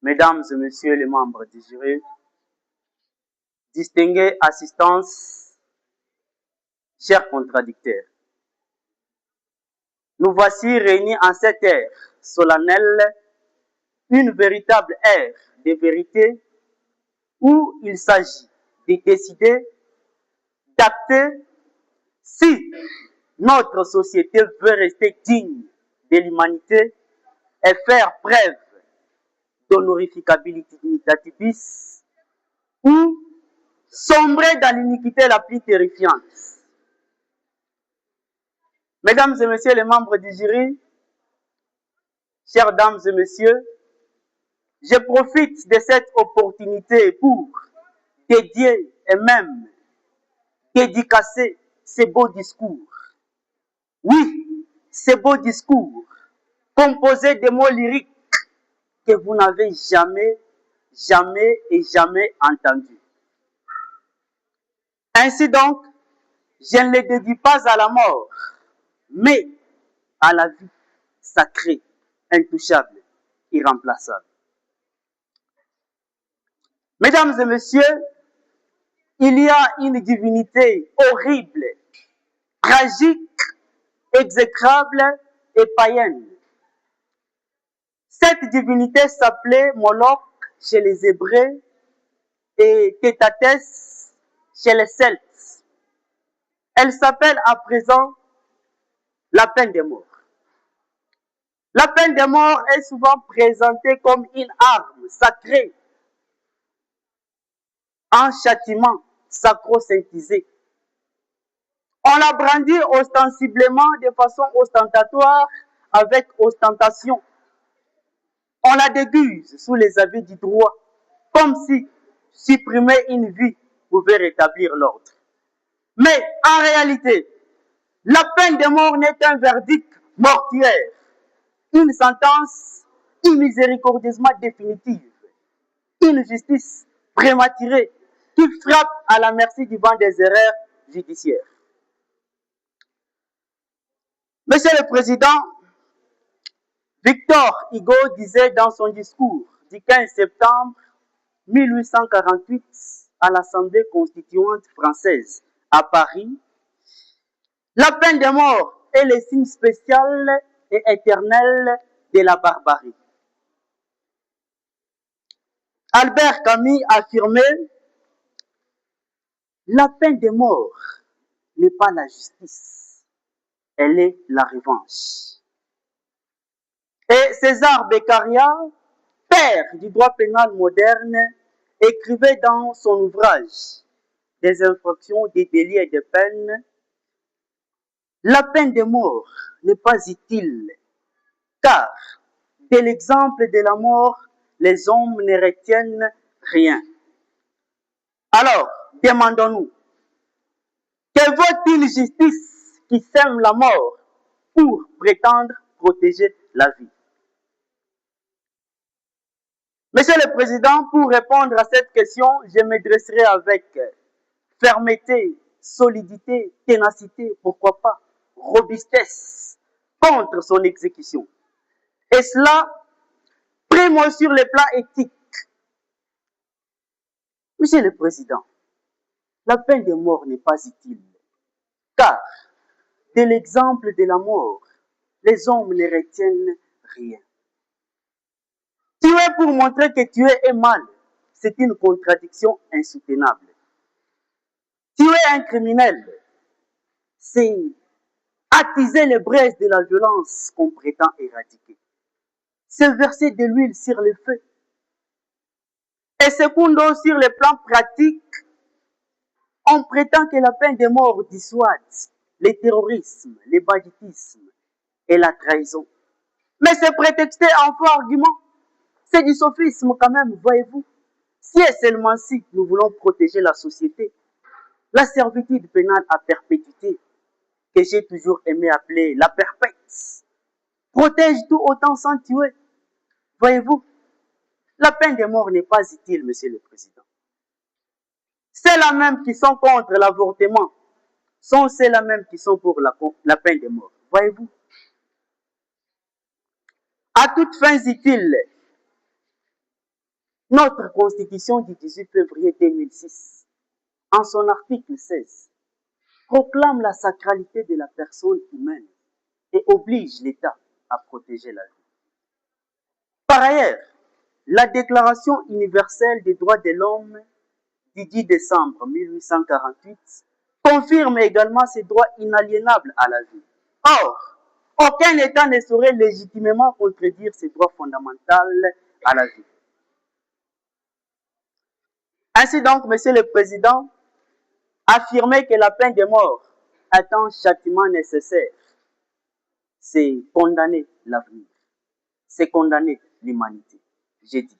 Mesdames et Messieurs les membres du jury, distinguée assistance, chers contradicteurs, nous voici réunis en cette ère solennelle, une véritable ère de vérité où il s'agit de décider, d'acter si notre société veut rester digne de l'humanité et faire preuve d'honorificabilité dignitatis ou sombrer dans l'iniquité la plus terrifiante. Mesdames et Messieurs les membres du jury, chères dames et messieurs, je profite de cette opportunité pour dédier et même dédicacer ces beaux discours. Oui, ces beaux discours composés de mots lyriques que vous n'avez jamais entendus. Ainsi donc, je ne les dédie pas à la mort, mais à la vie sacrée, intouchable, irremplaçable. Mesdames et messieurs, il y a une divinité horrible, tragique, exécrable et païenne. Cette divinité s'appelait Moloch chez les Hébreux et Tétatès chez les Celtes. Elle s'appelle à présent la peine de mort. La peine de mort est souvent présentée comme une arme sacrée, un châtiment sacro-saintisé. On la brandit ostensiblement de façon ostentatoire, avec ostentation. On la déguise sous les habits du droit, comme si supprimer une vie pouvait rétablir l'ordre. Mais en réalité, la peine de mort n'est qu'un verdict mortuaire, une sentence immiséricordieusement définitive, une justice prématurée qui frappe à la merci du vent des erreurs judiciaires. Monsieur le Président, Victor Hugo disait dans son discours du 15 septembre 1848 à l'Assemblée constituante française à Paris, la peine de mort est le signe spécial et éternel de la barbarie. Albert Camus affirmait: la peine de mort n'est pas la justice, elle est la revanche. Et César Beccaria, père du droit pénal moderne, écrivait dans son ouvrage Des infractions, des délits et des peines: la peine de mort n'est pas utile, car de l'exemple de la mort, les hommes ne retiennent rien. Alors, demandons-nous, que vaut une justice qui sème la mort pour prétendre protéger la vie? Monsieur le Président, pour répondre à cette question, je me dresserai avec fermeté, solidité, ténacité, pourquoi pas, robustesse, contre son exécution. Et cela, primo sur le plan éthique. Monsieur le Président, la peine de mort n'est pas utile, car de l'exemple de la mort, les hommes ne retiennent rien. Tuer pour montrer que tuer est mal, c'est une contradiction insoutenable. Tuer un criminel, c'est attiser les braises de la violence qu'on prétend éradiquer. C'est verser de l'huile sur le feu. Et secondo, sur le plan pratique, on prétend que la peine de mort dissuade le terrorisme, le banditisme et la trahison. Mais c'est prétexté en faux argument. C'est du sophisme quand même, voyez-vous. Si et seulement si nous voulons protéger la société, la servitude pénale à perpétuité, que j'ai toujours aimé appeler la perpète, protège tout autant sans tuer. Voyez-vous, la peine de mort n'est pas utile, Monsieur le Président. Ceux-là même qui sont contre l'avortement sont ceux-là même qui sont pour la peine de mort. Voyez-vous, à toutes fins utiles, Notre Constitution du 18 février 2006, en son article 16, proclame la sacralité de la personne humaine et oblige l'État à protéger la vie. Par ailleurs, la Déclaration universelle des droits de l'homme du 10 décembre 1848 confirme également ses droits inaliénables à la vie. Or, aucun État ne saurait légitimement contredire ses droits fondamentaux à la vie. Ainsi donc, Monsieur le Président, affirmer que la peine de mort est un châtiment nécessaire, c'est condamner l'avenir, c'est condamner l'humanité. J'ai dit.